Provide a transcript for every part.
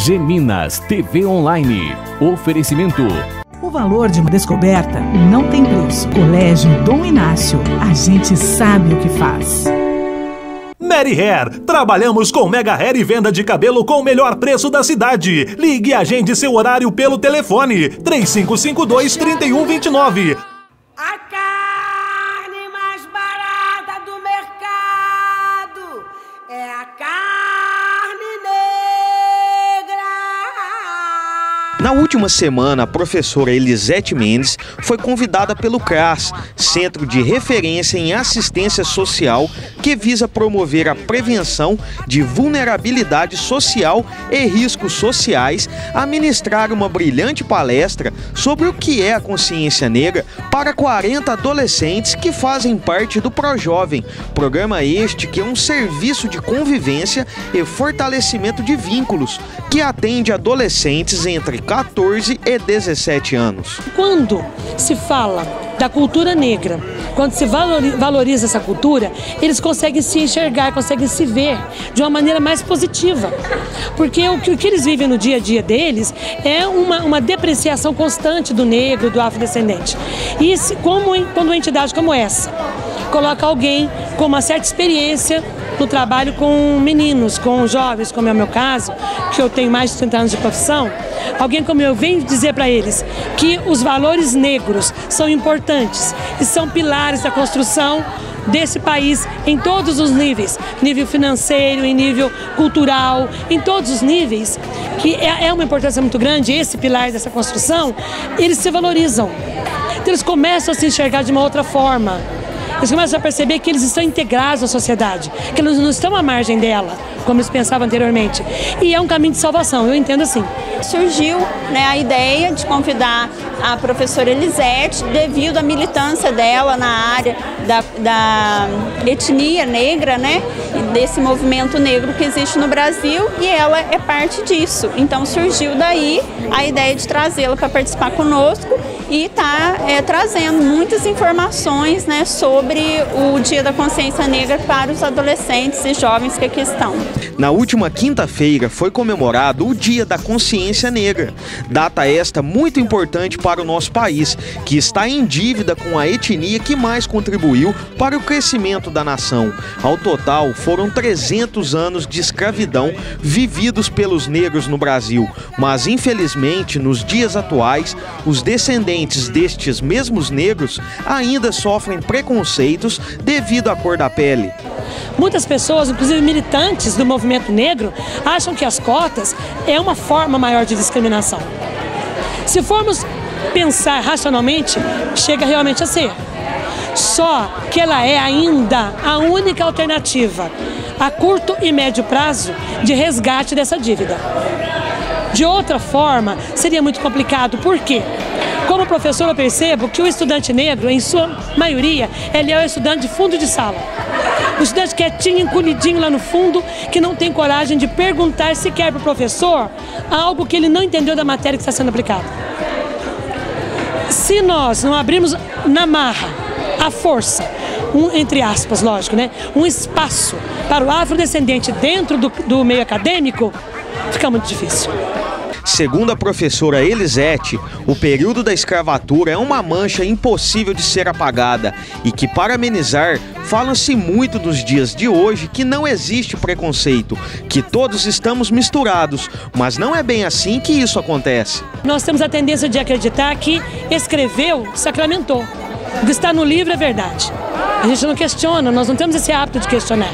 Geminas TV Online. Oferecimento. O valor de uma descoberta não tem preço. Colégio Dom Inácio. A gente sabe o que faz. Mary Hair. Trabalhamos com Mega Hair e venda de cabelo com o melhor preço da cidade. Ligue e agende seu horário pelo telefone 3552-3129. A carne mais barata do mercado é a carne negra. Na última semana, a professora Elisete Mendes foi convidada pelo CRAS, Centro de Referência em Assistência Social, que visa promover a prevenção de vulnerabilidade social e riscos sociais, a ministrar uma brilhante palestra sobre o que é a consciência negra para 40 adolescentes que fazem parte do ProJovem, programa este que é um serviço de convivência e fortalecimento de vínculos, que atende adolescentes entre 14 e 17 anos. Quando se fala da cultura negra, quando se valoriza essa cultura, eles conseguem se enxergar, conseguem se ver de uma maneira mais positiva. Porque o que eles vivem no dia a dia deles é uma depreciação constante do negro, do afrodescendente. E quando uma entidade como essa coloca alguém com uma certa experiência no trabalho com meninos, com jovens, como é o meu caso, que eu tenho mais de 30 anos de profissão, alguém como eu vem dizer para eles que os valores negros são importantes e são pilares da construção desse país em todos os níveis, nível financeiro, em nível cultural, em todos os níveis, que é uma importância muito grande, esse pilar dessa construção, eles se valorizam. Então eles começam a se enxergar de uma outra forma. Eles começam a perceber que eles estão integrados à sociedade, que eles não estão à margem dela, como eles pensavam anteriormente. E é um caminho de salvação, eu entendo assim. Surgiu, a ideia de convidar a professora Elisete, devido à militância dela na área da etnia negra, desse movimento negro que existe no Brasil, e ela é parte disso. Então surgiu daí a ideia de trazê-la para participar conosco e está trazendo muitas informações sobre o Dia da Consciência Negra para os adolescentes e jovens que aqui estão. Na última quinta-feira foi comemorado o Dia da Consciência Negra, data esta muito importante para o nosso país, que está em dívida com a etnia que mais contribuiu para o crescimento da nação. Ao total, foram 300 anos de escravidão vividos pelos negros no Brasil, mas infelizmente, nos dias atuais, os descendentes destes mesmos negros ainda sofrem preconceitos devido à cor da pele. Muitas pessoas, inclusive militantes do movimento negro, acham que as cotas é uma forma maior de discriminação. Se formos pensar racionalmente, chega realmente a ser. Só que ela é ainda a única alternativa a curto e médio prazo de resgate dessa dívida. De outra forma, seria muito complicado. Por quê? Como professor, eu percebo que o estudante negro, em sua maioria, ele é o estudante de fundo de sala. O estudante quietinho, encolhidinho lá no fundo, que não tem coragem de perguntar sequer para o professor algo que ele não entendeu da matéria que está sendo aplicada. Se nós não abrirmos na marra, à força, entre aspas, lógico, um espaço para o afrodescendente dentro do meio acadêmico, fica muito difícil. Segundo a professora Elisete, o período da escravatura é uma mancha impossível de ser apagada e que, para amenizar, fala-se muito nos dias de hoje que não existe preconceito, que todos estamos misturados, mas não é bem assim que isso acontece. Nós temos a tendência de acreditar que escreveu, sacramentou. O que está no livro é verdade. A gente não questiona, nós não temos esse hábito de questionar.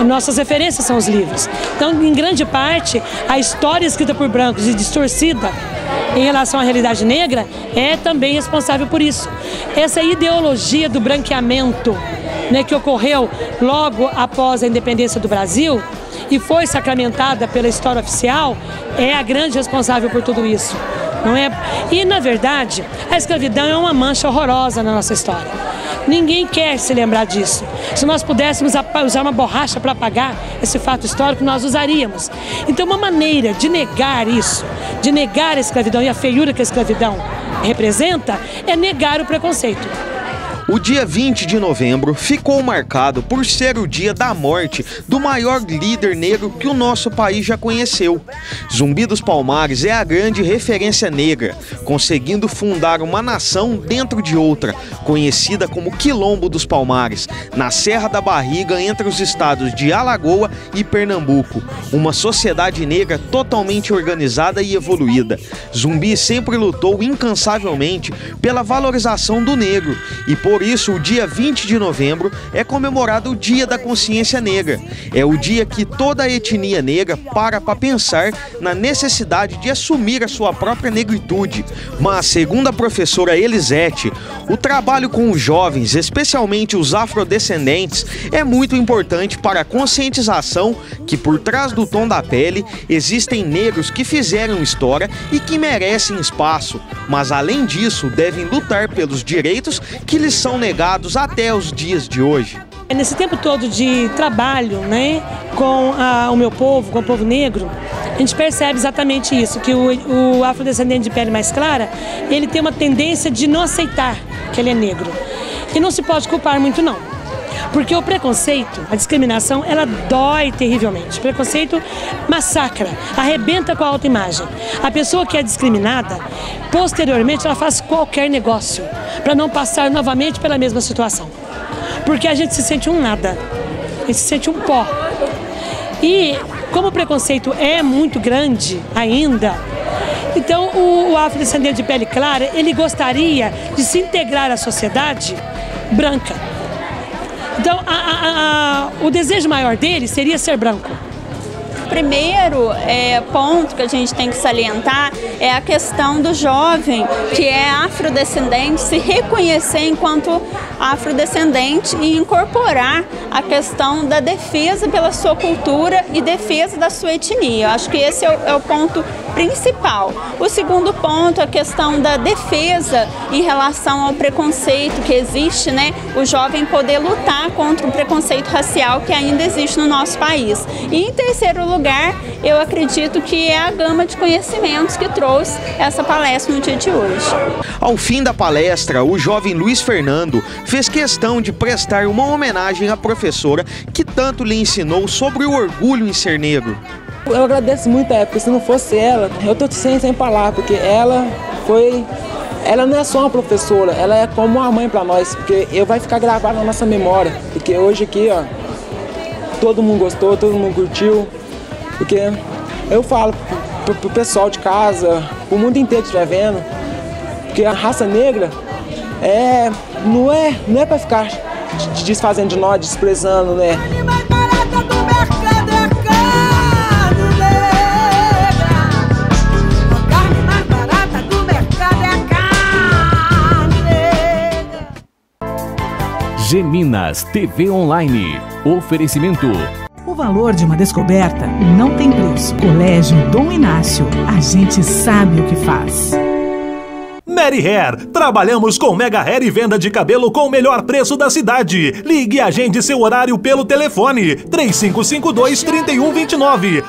Nossas referências são os livros. Então, em grande parte, a história escrita por brancos e distorcida em relação à realidade negra é também responsável por isso. Essa ideologia do branqueamento, que ocorreu logo após a independência do Brasil e foi sacramentada pela história oficial, é a grande responsável por tudo isso. Não é? E, na verdade, a escravidão é uma mancha horrorosa na nossa história. Ninguém quer se lembrar disso. Se nós pudéssemos usar uma borracha para apagar esse fato histórico, nós usaríamos. Então, uma maneira de negar isso, de negar a escravidão e a feiura que a escravidão representa, é negar o preconceito. O dia 20 de novembro ficou marcado por ser o dia da morte do maior líder negro que o nosso país já conheceu. Zumbi dos Palmares é a grande referência negra, conseguindo fundar uma nação dentro de outra, conhecida como Quilombo dos Palmares, na Serra da Barriga, entre os estados de Alagoas e Pernambuco. Uma sociedade negra totalmente organizada e evoluída. Zumbi sempre lutou incansavelmente pela valorização do negro e por isso o dia 20 de novembro é comemorado o Dia da Consciência Negra. É o dia que toda a etnia negra para pensar na necessidade de assumir a sua própria negritude. Mas, segundo a professora Elisete, o trabalho com os jovens, especialmente os afrodescendentes, é muito importante para a conscientização que por trás do tom da pele existem negros que fizeram história e que merecem espaço, mas além disso devem lutar pelos direitos que lhes são negados até os dias de hoje. Nesse tempo todo de trabalho, né, com o meu povo, com o povo negro, a gente percebe exatamente isso, que o afrodescendente de pele mais clara, ele tem uma tendência de não aceitar que ele é negro. E não se pode culpar muito não, porque o preconceito, a discriminação, ela dói terrivelmente. O preconceito massacra, arrebenta com a autoimagem. A pessoa que é discriminada, posteriormente ela faz qualquer negócio para não passar novamente pela mesma situação. Porque a gente se sente um nada, a gente se sente um pó. E como o preconceito é muito grande ainda, então o afrodescendente de pele clara, ele gostaria de se integrar à sociedade branca. Então o desejo maior dele seria ser branco. O primeiro ponto que a gente tem que salientar é a questão do jovem que é afrodescendente se reconhecer enquanto afrodescendente e incorporar a questão da defesa pela sua cultura e defesa da sua etnia. Eu acho que esse é o ponto principal. O segundo ponto é a questão da defesa em relação ao preconceito que existe, né? O jovem poder lutar contra o preconceito racial que ainda existe no nosso país. E em terceiro lugar, eu acredito que é a gama de conhecimentos que trouxe essa palestra no dia de hoje. Ao fim da palestra, o jovem Luiz Fernando fez questão de prestar uma homenagem à professora que tanto lhe ensinou sobre o orgulho em ser negro. Eu agradeço muito a ela, porque se não fosse ela, eu tô sem palavras, porque ela não é só uma professora, ela é como uma mãe para nós, porque vai ficar gravado na nossa memória, porque hoje aqui, ó, todo mundo gostou, todo mundo curtiu, porque eu falo pro pessoal de casa, o mundo inteiro estiver vendo, que a raça negra não é para ficar desfazendo de nós, desprezando, né? Geminas TV Online. Oferecimento. O valor de uma descoberta não tem preço. Colégio Dom Inácio. A gente sabe o que faz. Meri Hair. Trabalhamos com mega hair e venda de cabelo com o melhor preço da cidade. Ligue e agende seu horário pelo telefone 3552-3129.